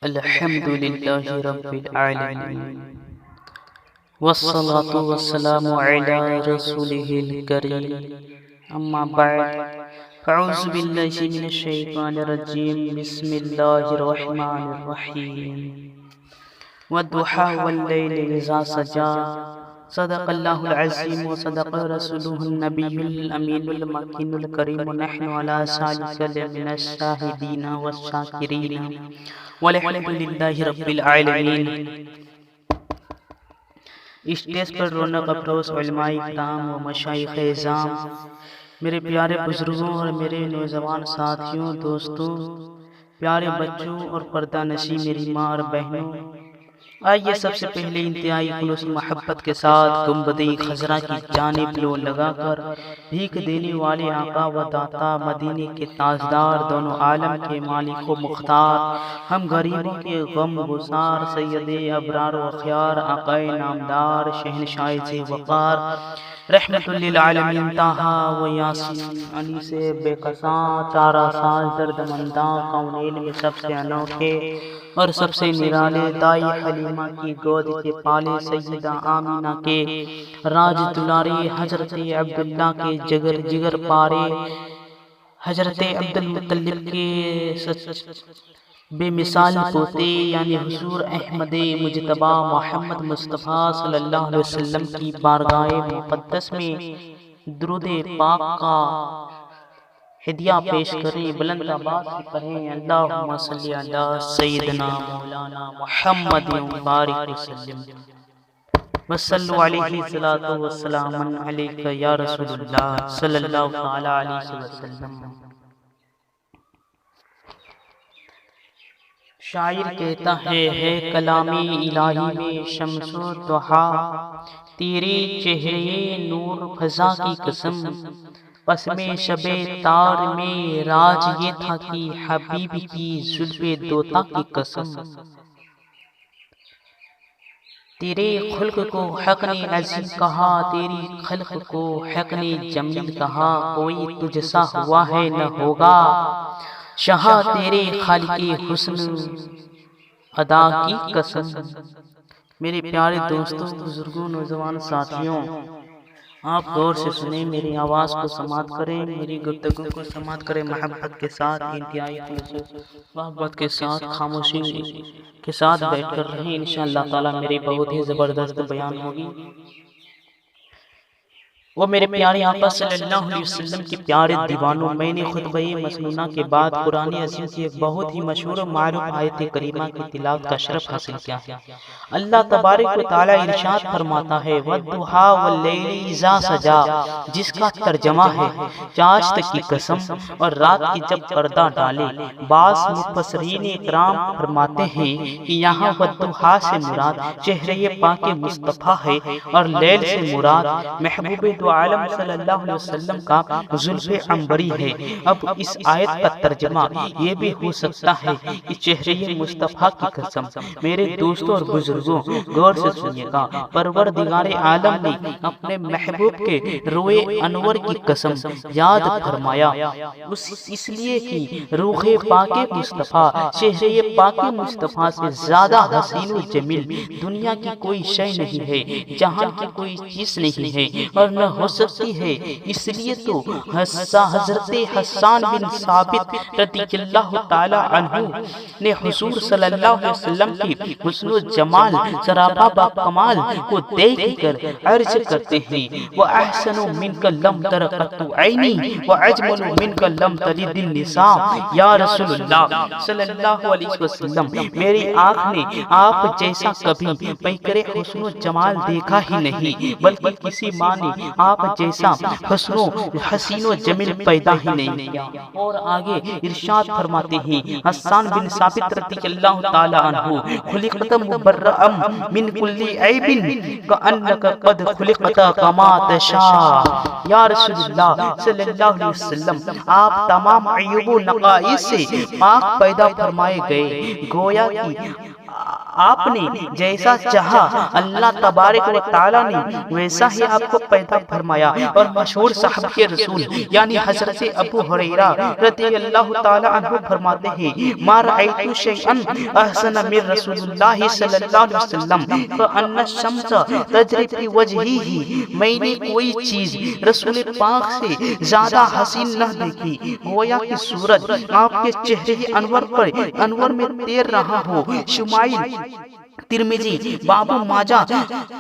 الحمد لله رب العالمين والصلاة والسلام على رسوله الكريم أما بعد فأعوذ بالله من الشيطان الرجيم بسم الله الرحمن الرحيم والضحى والليل إذا سجى صدق الله العظيم وصدق رسوله النبي الأمين المكين الكريم ونحن على ذلك من الشاهدين والشاكرين والحمد لله رب العالمین۔ اسٹیج پر رونق افروز علماء کرام و مشائخ اعظام، میرے پیارے بزرگوں اور میرے نوجوان ساتھیوں، دوستوں، پیارے بچوں اور پردہ نشین میری ماں اور بہنوں، آئیے سب سے پہلے انتہائی خلوص محبت کے ساتھ گنبد خضرا کی جانب لو لگا کر بھیک دینے والے آقا و داتا، مدینے کے تاجدار، دونوں عالم کے مالک و مختار، ہم غریبوں کے غم گسار، سید ابرار و اخیار، آقا نامدار، شہنشاہ ذی وقار، رحمت للعالمین طٰہٰ و یاسین، علی سے بے قصاں، چارہ ساز درد منداں، کونین میں سب سے انوکھے اور سب سے نرالے، دائی حلیمہ کی گود کے پالے، سیدہ آمینہ کے راج دلارے، حضرت عبداللہ کے جگر جگر پارے، حضرت عبدالمطلب کے بے مثال پوتے، یعنی حضور احمد مجتبیٰ محمد مصطفیٰ صلی اللہ علیہ وسلم کی بارگاہ مقدس میں درود پاک کا ہدیہ پیش کریں، بلند آواز سے پڑھیں، اللہم صلی علی سیدنا مولانا محمد مبارک وسلم وصلوا علیہ الصلاۃ والسلام علیک یا رسول اللہ صلی اللہ علیہ وسلم۔ شاعر کہتا ہے کلامی الہی میں شمس و ضحیٰ، تیرے چہرے نور فضا کی قسم، پس میں شب تار میں راج یہ تھا کہ حبیب کی زلف دوتا کی قسم، تیرے خلق کو حق نے عزیز کہا، تیری خلق کو حق نے جمیل کہا، کوئی تجھ سا ہوا ہے نہ ہوگا، شاہ تیرے خالق حسن ادا کی قسم۔ میرے پیارے دوستوں، بزرگوں، نوجوان ساتھیوں، آپ غور سے سنیں، میری آواز کو سماعت کریں، میری گفتگو کو سماعت کریں، محبت کے ساتھ، انتہائی محبت کے ساتھ، خاموشی کے ساتھ بیٹھ کر رہیں، انشاءاللہ تعالی میری بہت ہی زبردست بیان ہوگی۔ وہ میرے پیارے آقا صلی اللہ علیہ وسلم کے پیارے دیوانوں، میں نے خطبہ مسنونہ کے بعد قرآن عظیم کی ایک بہت ہی مشہور و معروف آیت کریمہ کی تلاوت کا شرف حاصل کیا ہے۔ اللہ تبارک و تعالی ارشاد فرماتا ہے وَالضُّحَىٰ وَاللَّيْلِ إِذَا سَجَىٰ، جس کا ترجمہ ہے چاشت کی قسم اور رات کی جب پردہ ڈالے۔ بعض مفسرین اکرام فرماتے ہیں کہ یہاں والضحیٰ سے مراد چہرے پاک مصطفیٰ ہے اور لیل سے مراد محبوب دو عالم صلی اللہ علیہ وسلم کا زلف عنبری ہے۔ اب اس آیت کا ترجمہ یہ بھی ہو سکتا ہے کہ چہرے مصطفیٰ کی قسم۔ میرے دوستوں اور بزرگوں، غور سے سنیے گا، پروردگار عالم نے اپنے محبوب کے روئے انور کی قسم یاد فرمایا، اس لیے کہ روح پاک مصطفیٰ، چہرے پاک مصطفیٰ سے زیادہ حسین و جمیل دنیا کی کوئی شے نہیں ہے، جہان کی کوئی چیز نہیں ہے اور نہ ہو سکتی ہے۔ اس لیے تو حضرت حسان بن ثابت رضی اللہ تعالی عنہ نے حضور صلی اللہ علیہ وسلم کی حسن و جمال سراپا با کمال کو دیکھ کر عرض کرتے ہیں وَأَحْسَنُ مِنْكَ لَمْ تَرَ قَطُّ عَيْنِي وَأَجْمَلُ مِنْكَ لَمْ تَلِدِ النِّسَاءُ۔ یا رسول اللہ صلی اللہ علیہ وسلم، میری آنکھ نے آپ جیسا کبھی پیکر حسن و جمال دیکھا ہی نہیں، بلکہ کسی ماں نے آپ جیسا حسین و جمیل پیدا ہی نہیں کیا۔ اور آگے ارشاد فرماتے ہیں حسان بن ثابت رضی اللہ تعالی عنہ خلقت مبرأ من کل عیب کأنک قد خلقت کما تشاء۔ یا رسول اللہ صلی اللہ علیہ وسلم، آپ تمام عیوب و نقائص سے پاک پیدا فرمائے گئے، گویا کہ آپ نے جیسا چاہا اللہ تبارک و تعالیٰ نے ویسا ہی آپ کو پیدا فرمایا۔ اور مشہور صحابی رسول یعنی حضرت ابو ہریرہ رضی اللہ تعالی عنہ فرماتے ہیں ما رأیت شیئا احسن من رسول اللہ صلی اللہ علیہ وسلم فان الشمس تجری فی وجہہ، میں نے کوئی چیز رسول پاک سے زیادہ حسین نہ دیکھی، گویا کہ سورج آپ کے چہرے انور میں تیر رہا ہو۔ شمائل ترمذی باب ماجہ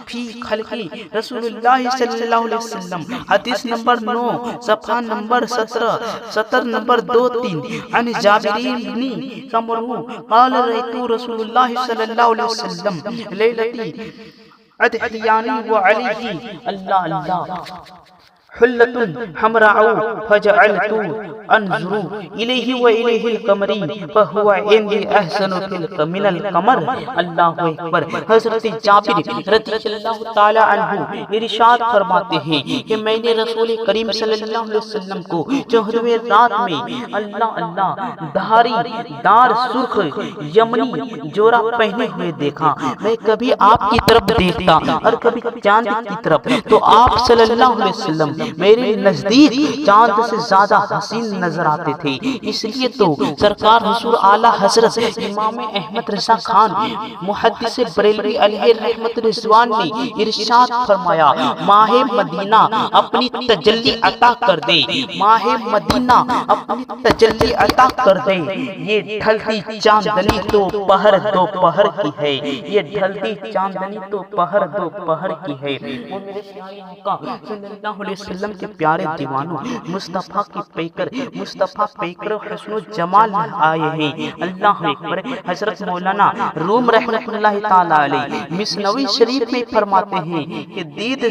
فی خلق رسول اللہ صلی اللہ علیہ وسلم، حدیث نمبر 9 صفحہ نمبر 17 نمبر 23 عن جابر بن سمرہ قال رأیت رسول اللہ صلی اللہ علیہ وسلم لیلتی ادحیانی وعلیہ اللہ حلۃ حمراء فجعلت انظر الیہ والیہ القمر فهو عندي احسن من القمر۔ اللہ اکبر۔ حضرت جابر رضی اللہ تعالی عنہ ارشاد فرماتے ہیں کہ میں نے رسول کریم صلی اللہ علیہ وسلم کو 14ویں رات میں اللہ دھاری دار سرخ یمنی جورا پہنے ہوئے دیکھا۔ میں کبھی آپ کی طرف دیکھتا اور کبھی چاند کی طرف، تو آپ صلی اللہ علیہ وسلم میرے نزدیک چاند سے زیادہ حسین نظر آتے تھے۔ اس لیے تو سرکار حضور اعلی حضرت امام احمد رضا خان محدث بریلوی علیہ رحمت رضوان نے ارشاد فرمایا ماہ مدینہ اپنی تجلی عطا کر دے، ماہ مدینہ اپنی تجلی عطا کر دے۔ یہ ڈھلتی چاندنی تو پہر دوپہر کی ہے، یہ ڈھلتی چاندنی تو پہر دوپہر کی ہے۔ وہ میرے پیارے آقا صلی اللہ علیہ وسلم کے پیارے دیوانوں مصطفیٰ کی پیکر، مصطفیٰ پیکر حسن و جمال آئے ہیں۔ اللہ اکبر۔ حضرت مولانا روم رحمۃ اللہ تعالی علیہ مثنوی شریف میں فرماتے ہیں کہ دید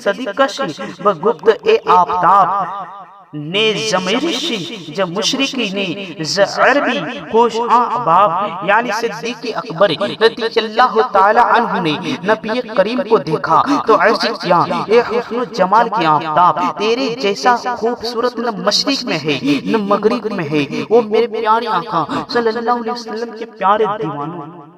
صدیقش و گفت اے آفتاب نے زمرشی جب مشرقی نے عربی خوش باب یعنی صدیق اکبر رضی اللہ تعالی عنہ نے نبی کریم کو دیکھا تو عرض کیا اے حسن و جمال کے آفتاب، تیرے جیسا خوبصورت نہ مشرق میں ہے نہ مغرب میں ہے۔ وہ میرے پیارے آقا صلی اللہ علیہ وسلم کے پیارے دیوانوں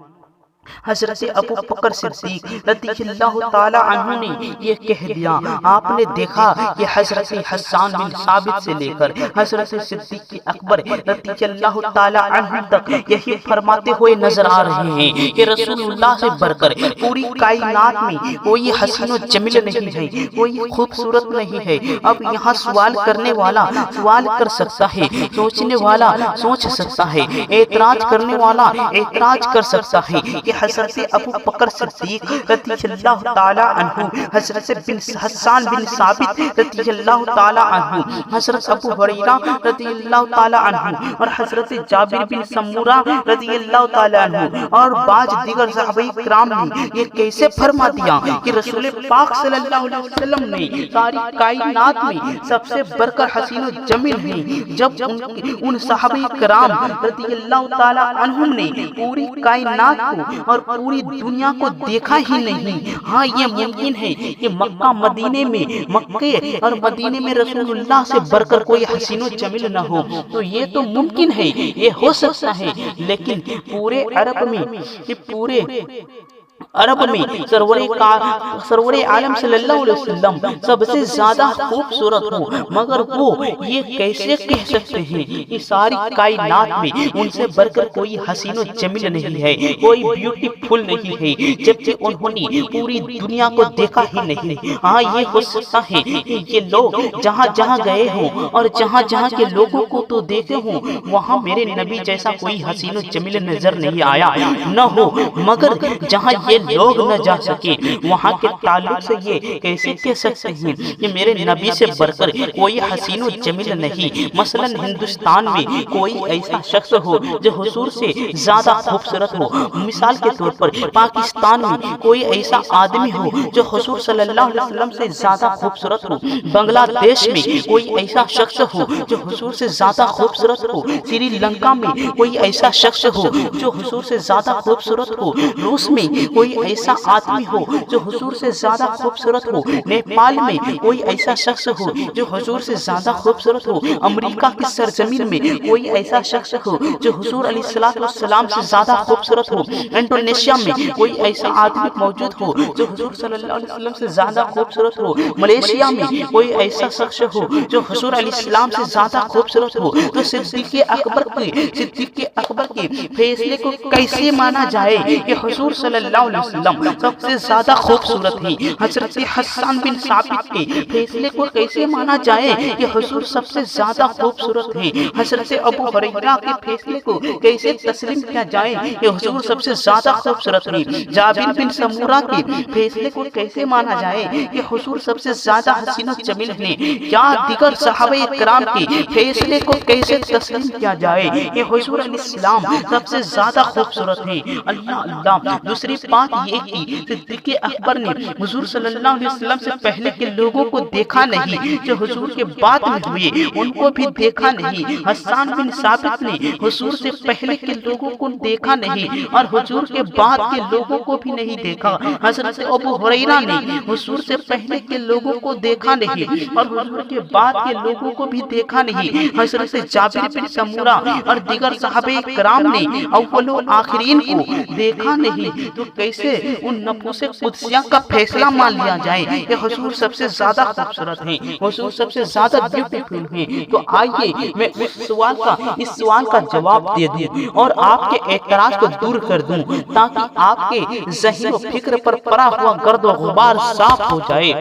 حضرت ابو بکر صدیق رضی اللہ تعالی عنہ نے یہ کہہ دیا، آپ نے دیکھا کہ حضرت حسان بن ثابت سے لے کر حضرت صدیق اکبر رضی اللہ تعالی عنہ تک یہی فرماتے ہوئے نظر آ رہے ہیں کہ رسول اللہ سے بڑھ کر پوری کائنات میں کوئی حسین و جمیل نہیں ہے، کوئی خوبصورت نہیں ہے۔ اب یہاں سوال کرنے والا سوال کر سکتا ہے، سوچنے والا سوچ سکتا ہے، اعتراض کرنے والا اعتراض کر سکتا ہے کہ حضرت ابو بکر صدیق رضی اللہ تعالی عنہ، حضرت حسان بن ثابت رضی اللہ تعالی عنہ، حضرت ابو ہریرہ رضی اللہ تعالی عنہ اور حضرت جابر بن سمورہ رضی اللہ تعالی عنہ اور بعض دیگر صحابہ کرام نے یہ کیسے فرما دیا کہ رسول پاک صلی اللہ علیہ وسلم نے ساری کائنات میں سب سے بڑھ کر حسین و جمیل ہیں، جب ان صحابہ کرام رضی اللہ تعالی عنہ نے پوری کائنات کو اور پوری دنیا کو دیکھا ہی نہیں۔ ہاں یہ ممکن ہے کہ مکہ مدینے میں مکے اور مدینے میں رسول اللہ سے بڑھ کر کوئی حسین و جمیل نہ ہو، تو یہ تو ممکن ہے، یہ ہو سکتا ہے، لیکن پورے عرب میں سرور عالم صلی اللہ علیہ وسلم سب سے زیادہ خوبصورت ہو، مگر وہ یہ کیسے کہہ سکتے ہیں کہ ساری کائنات میں ان سے بڑھ کر کوئی حسین و جمیل نہیں ہے، کوئی بیوٹیفل نہیں ہے، جبکہ انہوں نے پوری دنیا کو دیکھا ہی نہیں۔ ہاں یہ ہو سکتا ہے کہ یہ لوگ جہاں جہاں گئے ہوں اور جہاں جہاں کے لوگوں کو تو دیکھے ہوں، وہاں میرے نبی جیسا کوئی حسین و جمیل نظر نہیں آیا نہ ہو، مگر جہاں یہ لوگ نہ جا سکے وہاں کے تعلق سے یہ کیسے کہہ سکتے ہیں کہ میرے نبی سے بڑھ کر کوئی حسین و جمیل نہیں۔ مثلا ہندوستان میں کوئی ایسا شخص ہو جو حضور سے زیادہ خوبصورت ہو، مثال کے طور پر پاکستان میں کوئی ایسا آدمی ہو جو حضور صلی اللہ علیہ وسلم سے زیادہ خوبصورت ہو، بنگلہ دیش میں کوئی ایسا شخص ہو جو حضور سے زیادہ خوبصورت ہو، سری لنکا میں کوئی ایسا شخص ہو جو حضور سے زیادہ خوبصورت ہو، روس میں کوئی کوئی ایسا آدمی ہو جو حضور سے زیادہ خوبصورت ہو، نیپال میں کوئی ایسا شخص ہو جو حضور سے زیادہ خوبصورت ہو، امریکہ کی سرزمین میں کوئی ایسا شخص ہو جو حضور علیہ السلام سے زیادہ خوبصورت ہو، انڈونیشیا میں کوئی ایسا آدمی موجود ہو جو حضور صلی اللہ علیہ وسلم سے زیادہ خوبصورت ہو، ملیشیا میں کوئی ایسا شخص ہو جو حضور علیہ السلام سے زیادہ خوبصورت ہو، تو صدیق اکبر کے فیصلے کو کیسے مانا جائے کہ حضور صلی اللہ علیہ وسلم سب سے زیادہ خوبصورت ہیں؟ حضرت حسان بن ثابت کے فیصلے کو کیسے مانا جائے کہ حضور سب سے زیادہ خوبصورت ہیں؟ حضرت ابو ہریرہ کے فیصلے کو کیسے تسلیم کیا جائے کہ حضور سب سے زیادہ خوبصورت ہیں؟ جابر بن سمورہ کے فیصلے کو کیسے مانا جائے کہ حضور سب سے زیادہ حسین و جمیل ہیں؟ یا دیگر صحابہ کرام کے فیصلے کو کیسے تسلیم کیا جائے کہ حضور علیہ السلام سب سے زیادہ خوبصورت ہیں؟ اللہ اللہ۔ دوسری بات یہ کہ صدیق اکبر نے حضور صلی اللہ علیہ وسلم سے پہلے کے لوگوں کو دیکھا نہیں، جو حضور کے بعد میں ہوئے ان کو بھی دیکھا نہیں۔ حسان بن ثابت نے حضور سے پہلے کے لوگوں کو دیکھا نہیں اور حضور کے بعد کے لوگوں کو بھی نہیں دیکھا۔ حضرت ابو ہریرہ نے حضور سے پہلے کے لوگوں کو دیکھا نہیں اور حضور کے بعد کے لوگوں کو بھی دیکھا نہیں۔ حضرت جابر بن سمورہ اور دیگر صحابہ کرام نے اول و آخرین کو دیکھا نہیں، تو کیسے ان نفوس قدسیہ کا فیصلہ مان لیا جائے کہ حضور سب سے زیادہ خوبصورت ہیں، حضور سب سے زیادہ بیوٹیفل ہیں؟ تو آئیے میں اس سوال کا جواب دے دوں اور آپ کے اعتراض کو دور کر دوں، تاکہ آپ کے ذہن و فکر پر پڑا ہوا گرد و غبار صاف ہو جائے۔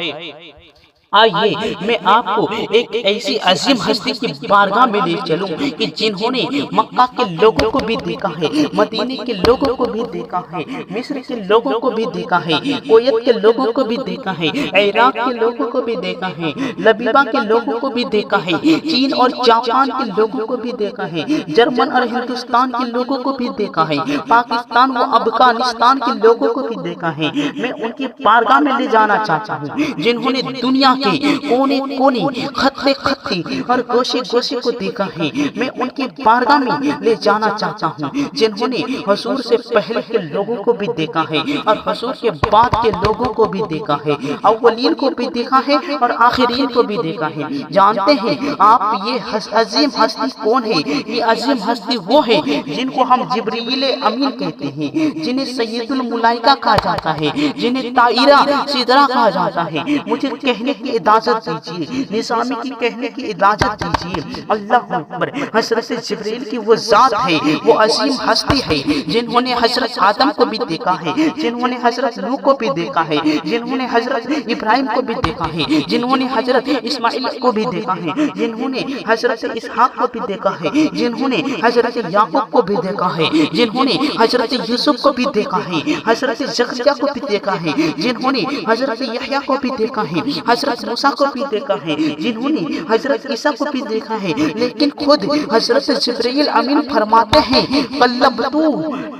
آئیے میں آپ کو ایک ایسی عظیم ہستی کی بارگاہ میں لے چلوں کہ جنہوں نے مکہ کے لوگوں کو بھی دیکھا ہے، مدینے کے لوگوں کو بھی دیکھا ہے، مصر کے لوگوں کو بھی دیکھا ہے، کویت کے لوگوں کو بھی دیکھا ہے، عراق کے لوگوں کو بھی دیکھا ہے، لبیبہ کے لوگوں کو بھی دیکھا ہے، چین اور جاپان کے لوگوں کو بھی دیکھا ہے، جرمن اور ہندوستان کے لوگوں کو بھی دیکھا ہے، پاکستان و افغانستان کے لوگوں کو بھی دیکھا ہے۔ میں ان کی بارگاہ میں لے جانا چاہتا ہوں جنہوں نے دنیا کے کونے کونے، خطے خطے اور گوشے گوشے کو دیکھا ہے۔ میں ان کی بارگاہ میں لے جانا چاہتا ہوں جنہوں نے حضور سے پہلے کے لوگوں کو بھی دیکھا ہے اور حضور کے بعد کے لوگوں کو بھی دیکھا ہے، اولین کو بھی دیکھا ہے اور آخرین کو بھی دیکھا ہے۔ جانتے ہیں آپ یہ عظیم ہستی کون ہے؟ یہ عظیم ہستی وہ ہے جن کو ہم جبریل امین کہتے ہیں، جنہیں سید الملائکہ کہا جاتا ہے، جنہیں طائرہ سدرہ کہا جاتا ہے۔ مجھے کہنے کی اجازت دیجیے، نظامی کی کہنے کی اجازت دیجیے۔ اللہ اکبر۔ حضرت جبریل کی وہ ذات ہے، وہ عظیم ہستی ہے جنہوں نے حضرت آدم کو بھی دیکھا ہے، جنہوں نے حضرت نوح کو بھی دیکھا ہے، جنہوں نے حضرت ابراہیم کو بھی دیکھا ہے، جنہوں نے حضرت اسماعیل کو بھی دیکھا ہے، جنہوں نے حضرت اسحاق کو بھی دیکھا ہے، جنہوں نے حضرت یعقوب کو بھی دیکھا ہے، جنہوں نے حضرت یوسف کو بھی دیکھا ہے، حضرت زکریا کو بھی دیکھا ہے، جنہوں نے حضرت یحییٰ کو بھی دیکھا ہے، حضرت موسیٰ کو بھی دیکھا ہے، جنہوں نے حضرت عیسیٰ کو بھی دیکھا ہے۔ لیکن خود حضرت جبرائیل امین فرماتے ہیں قلبت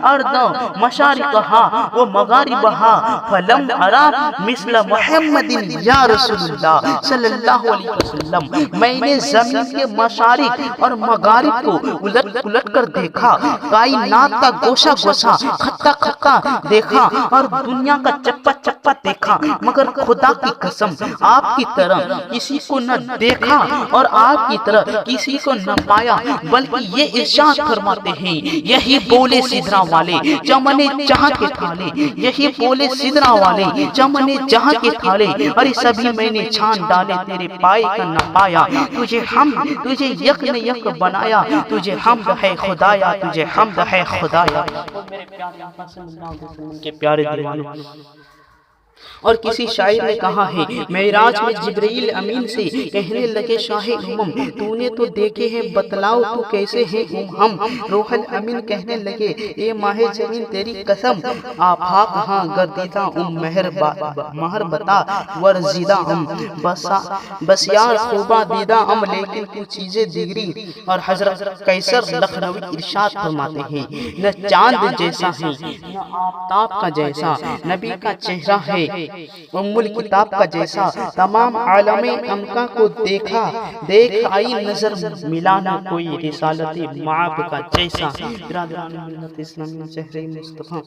ارض مشارقها ومغاربها فلم ارى مثل محمد یا رسول اللہ صلی اللہ علیہ وسلم۔ میں نے زمین کے مشارق اور مغارب کو الٹ پلٹ کر دیکھا، کائنات کا گوشہ گوشہ، خطہ خطہ دیکھا اور دنیا کا چپا چپا دیکھا، مگر خدا کی قسم آپ کی طرح کسی کو نہ دیکھا اور آپ کی طرح کسی کو نہ پایا، بلکہ یہ ارشاد فرماتے ہیں یہی بولے سدرہ والے چمن جہاں کے تھالے، یہی بولے سدرہ والے چمن جہاں کے تھالے، اور سبھی میں نے چھان ڈالے تیرے پائے کا نہ پایا، تجھے حمد تجھے یک نے یک بنایا، تجھے حمد ہے خدایا، تجھے حمد ہے خدایا۔ کے پیارے دیوانوں، اور کسی شاعر نے کہا ہے معراج میں جبرائیل امین سے کہنے لگے شاہ امم تو نے تو دیکھے ہیں بتلاؤ تو کیسے ہیں ہم۔ روح الامین کہنے لگے اے ماہ زمین تیری قسم آفاق ہاں گردیدہ مہر بتا ورزیدہ بسیار خوبہ دیدہ لیکن کچھ چیزیں دیگری۔ اور حضرت قیصر لکھنوی ارشاد فرماتے ہیں نہ چاند جیسا ہے نہ آفتاب کا جیسا نبی کا چہرہ ہے، ام الکتاب کا جیسا تمام عالم امکا کو دیکھا، دیکھ آئی نظر ملانا کوئی رسالت معاب کا جیسا۔ برادران ملت اسلامی چہرے مصطفیٰ